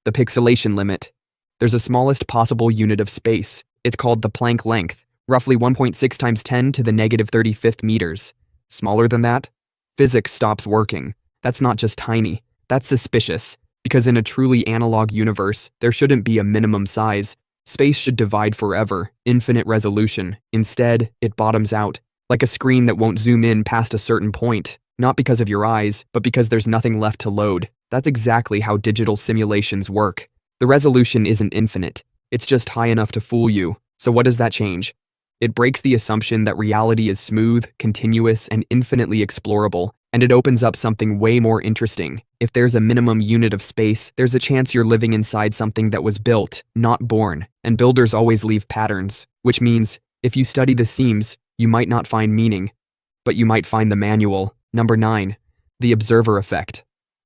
The pixelation limit. There's a smallest possible unit of space. It's called the Planck length, roughly 1.6 times 10 to the negative 35th meters. Smaller than that? Physics stops working. That's not just tiny, that's suspicious. Because in a truly analog universe, there shouldn't be a minimum size. Space should divide forever, infinite resolution. Instead, it bottoms out, like a screen that won't zoom in past a certain point, not because of your eyes, but because there's nothing left to load. That's exactly how digital simulations work. The resolution isn't infinite, it's just high enough to fool you. So what does that change? It breaks the assumption that reality is smooth, continuous, and infinitely explorable, and it opens up something way more interesting. If there's a minimum unit of space, there's a chance you're living inside something that was built, not born, and builders always leave patterns, which means, if you study the seams, you might not find meaning, but you might find the manual. Number 9. The observer effect.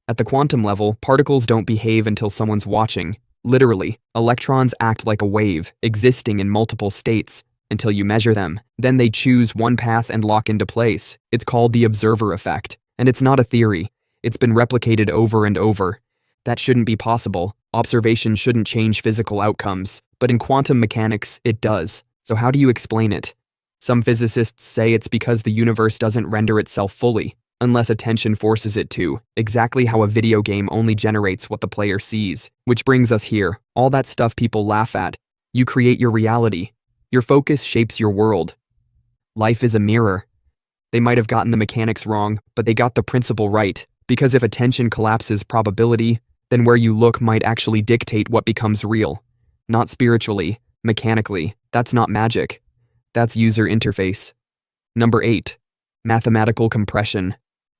At the quantum level, particles don't behave until someone's watching. Literally, electrons act like a wave, existing in multiple states, until you measure them. Then they choose one path and lock into place. It's called the observer effect. And it's not a theory. It's been replicated over and over. That shouldn't be possible. Observation shouldn't change physical outcomes. But in quantum mechanics, it does. So how do you explain it? Some physicists say it's because the universe doesn't render itself fully, unless attention forces it to, exactly how a video game only generates what the player sees. Which brings us here, all that stuff people laugh at. You create your reality. Your focus shapes your world. Life is a mirror. They might have gotten the mechanics wrong, but they got the principle right, because if attention collapses probability, then where you look might actually dictate what becomes real. Not spiritually, mechanically, that's not magic. That's user interface. Number 8. Mathematical compression.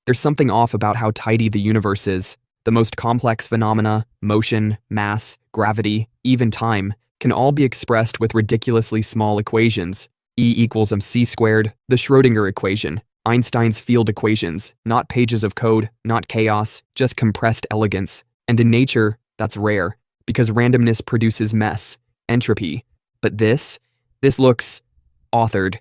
There's something off about how tidy the universe is. The most complex phenomena, motion, mass, gravity, even time, can all be expressed with ridiculously small equations. E equals mc squared, the Schrödinger equation, Einstein's field equations, not pages of code, not chaos, just compressed elegance. And in nature, that's rare, because randomness produces mess, entropy. But this looks authored.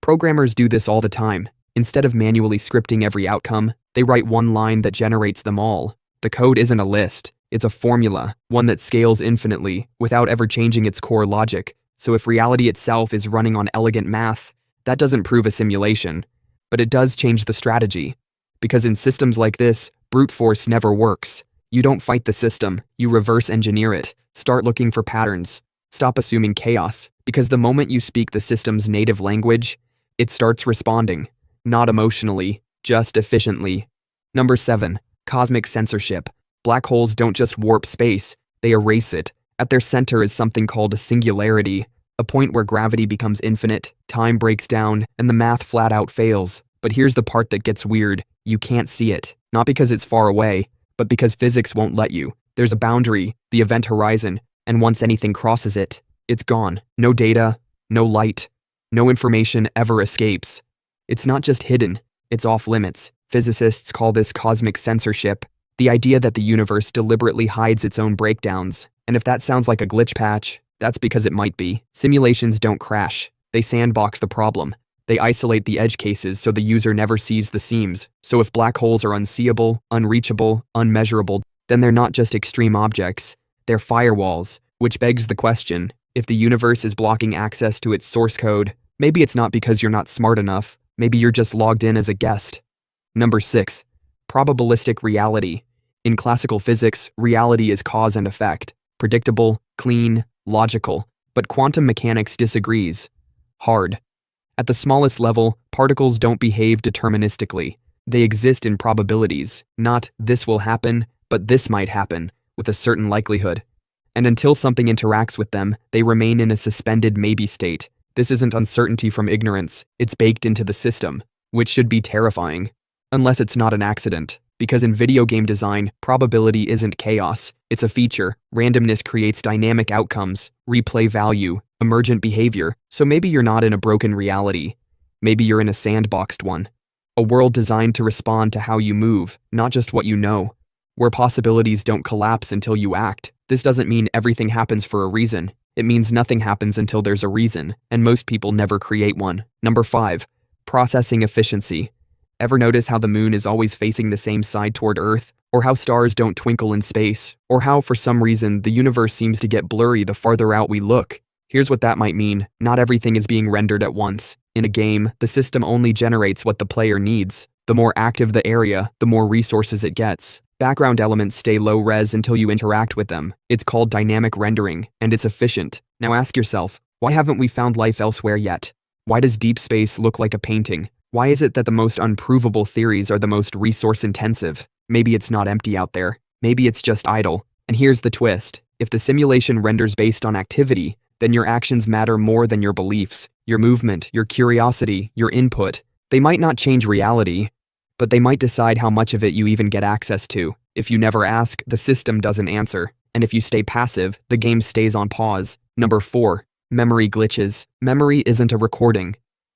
Programmers do this all the time. Instead of manually scripting every outcome, they write one line that generates them all. The code isn't a list, it's a formula, one that scales infinitely, without ever changing its core logic. So if reality itself is running on elegant math, that doesn't prove a simulation. But it does change the strategy. Because in systems like this, brute force never works. You don't fight the system, you reverse engineer it. Start looking for patterns. Stop assuming chaos, because the moment you speak the system's native language, it starts responding. Not emotionally, just efficiently. Number 7. Cosmic censorship. Black holes don't just warp space, they erase it. At their center is something called a singularity, a point where gravity becomes infinite, time breaks down, and the math flat out fails. But here's the part that gets weird. You can't see it. Not because it's far away, but because physics won't let you. There's a boundary, the event horizon, and once anything crosses it, it's gone. No data, no light, no information ever escapes. It's not just hidden, it's off limits. Physicists call this cosmic censorship, the idea that the universe deliberately hides its own breakdowns. And if that sounds like a glitch patch, that's because it might be. Simulations don't crash, they sandbox the problem. They isolate the edge cases so the user never sees the seams. So if black holes are unseeable, unreachable, unmeasurable, then they're not just extreme objects, they're firewalls, which begs the question, if the universe is blocking access to its source code, maybe it's not because you're not smart enough, maybe you're just logged in as a guest. Number 6. Probabilistic reality. In classical physics, reality is cause and effect, predictable, clean, logical, but quantum mechanics disagrees. Hard. At the smallest level, particles don't behave deterministically. They exist in probabilities, not this will happen, but this might happen, with a certain likelihood. And until something interacts with them, they remain in a suspended maybe state. This isn't uncertainty from ignorance, it's baked into the system, which should be terrifying. Unless it's not an accident. Because in video game design, probability isn't chaos, it's a feature. Randomness creates dynamic outcomes, replay value, emergent behavior. So maybe you're not in a broken reality. Maybe you're in a sandboxed one. A world designed to respond to how you move, not just what you know. Where possibilities don't collapse until you act. This doesn't mean everything happens for a reason. It means nothing happens until there's a reason, and most people never create one. Number 5. Processing efficiency. Ever notice how the moon is always facing the same side toward Earth, or how stars don't twinkle in space, or how, for some reason, the universe seems to get blurry the farther out we look. Here's what that might mean. Not everything is being rendered at once. In a game, the system only generates what the player needs. The more active the area, the more resources it gets. Background elements stay low res until you interact with them. It's called dynamic rendering, and it's efficient. Now ask yourself, why haven't we found life elsewhere yet? Why does deep space look like a painting? Why is it that the most unprovable theories are the most resource-intensive? Maybe it's not empty out there. Maybe it's just idle. And here's the twist. If the simulation renders based on activity, then your actions matter more than your beliefs, your movement, your curiosity, your input. They might not change reality, but they might decide how much of it you even get access to. If you never ask, the system doesn't answer. And if you stay passive, the game stays on pause. Number 4. Memory glitches. Memory isn't a recording.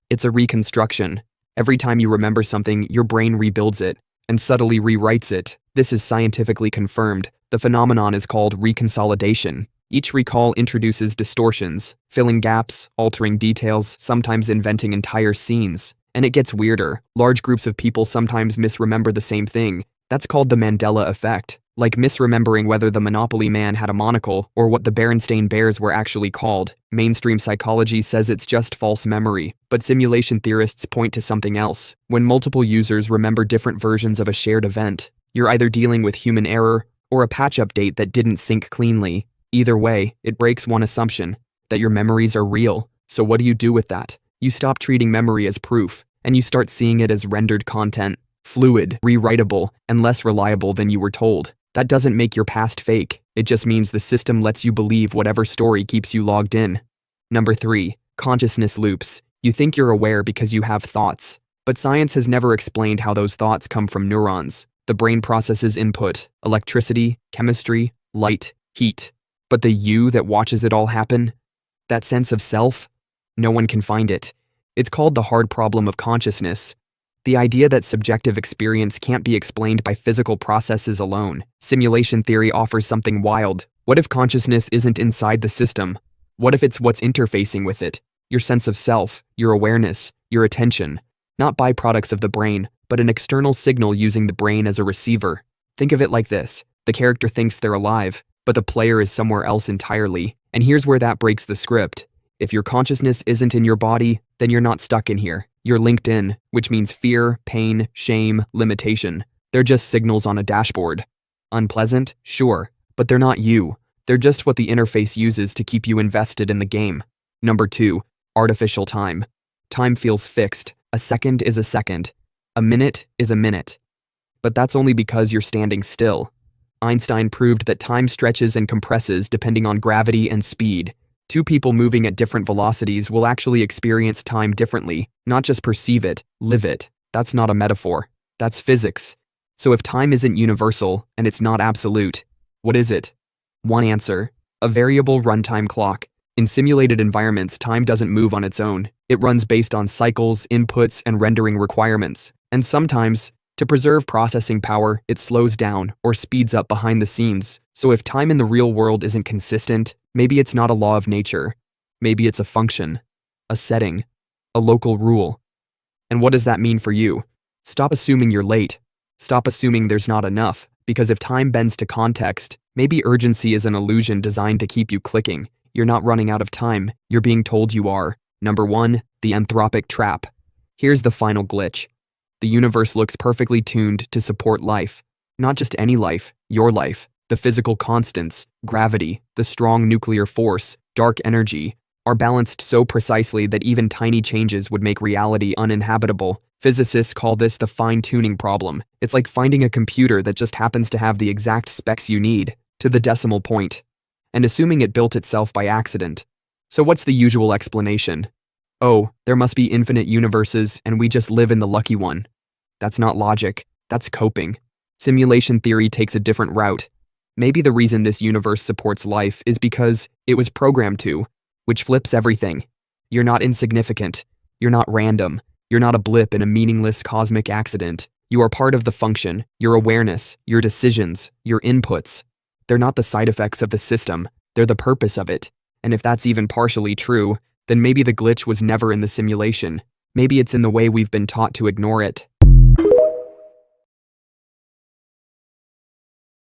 It's a reconstruction. Every time you remember something, your brain rebuilds it and subtly rewrites it. This is scientifically confirmed. The phenomenon is called reconsolidation. Each recall introduces distortions, filling gaps, altering details, sometimes inventing entire scenes. And it gets weirder. Large groups of people sometimes misremember the same thing. That's called the Mandela effect. Like misremembering whether the Monopoly man had a monocle or what the Berenstain Bears were actually called. Mainstream psychology says it's just false memory, but simulation theorists point to something else. When multiple users remember different versions of a shared event, you're either dealing with human error or a patch update that didn't sync cleanly. Either way, it breaks one assumption, that your memories are real. So what do you do with that? You stop treating memory as proof, and you start seeing it as rendered content, fluid, rewritable, and less reliable than you were told. That doesn't make your past fake. It just means the system lets you believe whatever story keeps you logged in. Number 3. Consciousness loops. You think you're aware because you have thoughts, but science has never explained how those thoughts come from neurons. The brain processes input, electricity, chemistry, light, heat. But the you that watches it all happen? That sense of self? No one can find it. It's called the hard problem of consciousness. The idea that subjective experience can't be explained by physical processes alone. Simulation theory offers something wild. What if consciousness isn't inside the system? What if it's what's interfacing with it? Your sense of self, your awareness, your attention. Not byproducts of the brain, but an external signal using the brain as a receiver. Think of it like this. The character thinks they're alive, but the player is somewhere else entirely. And here's where that breaks the script. If your consciousness isn't in your body, then you're not stuck in here. You're linked in, which means fear, pain, shame, limitation. They're just signals on a dashboard. Unpleasant? Sure, but they're not you. They're just what the interface uses to keep you invested in the game. Number 2. Artificial time. Time feels fixed. A second is a second. A minute is a minute. But that's only because you're standing still. Einstein proved that time stretches and compresses depending on gravity and speed. Two people moving at different velocities will actually experience time differently, not just perceive it, live it. That's not a metaphor. That's physics. So if time isn't universal, and it's not absolute, what is it? One answer: a variable runtime clock. In simulated environments, time doesn't move on its own. It runs based on cycles, inputs, and rendering requirements. And sometimes, to preserve processing power, it slows down or speeds up behind the scenes. So if time in the real world isn't consistent, maybe it's not a law of nature. Maybe it's a function, a setting, a local rule. And what does that mean for you? Stop assuming you're late. Stop assuming there's not enough, because if time bends to context, maybe urgency is an illusion designed to keep you clicking. You're not running out of time, you're being told you are. Number 1, the anthropic trap. Here's the final glitch. The universe looks perfectly tuned to support life. Not just any life, your life. The physical constants, gravity, the strong nuclear force, dark energy, are balanced so precisely that even tiny changes would make reality uninhabitable. Physicists call this the fine-tuning problem. It's like finding a computer that just happens to have the exact specs you need, to the decimal point, and assuming it built itself by accident. So what's the usual explanation? Oh, there must be infinite universes and we just live in the lucky one. That's not logic, that's coping. Simulation theory takes a different route. Maybe the reason this universe supports life is because it was programmed to, which flips everything. You're not insignificant. You're not random. You're not a blip in a meaningless cosmic accident. You are part of the function, your awareness, your decisions, your inputs. They're not the side effects of the system. They're the purpose of it. And if that's even partially true, then maybe the glitch was never in the simulation. Maybe it's in the way we've been taught to ignore it.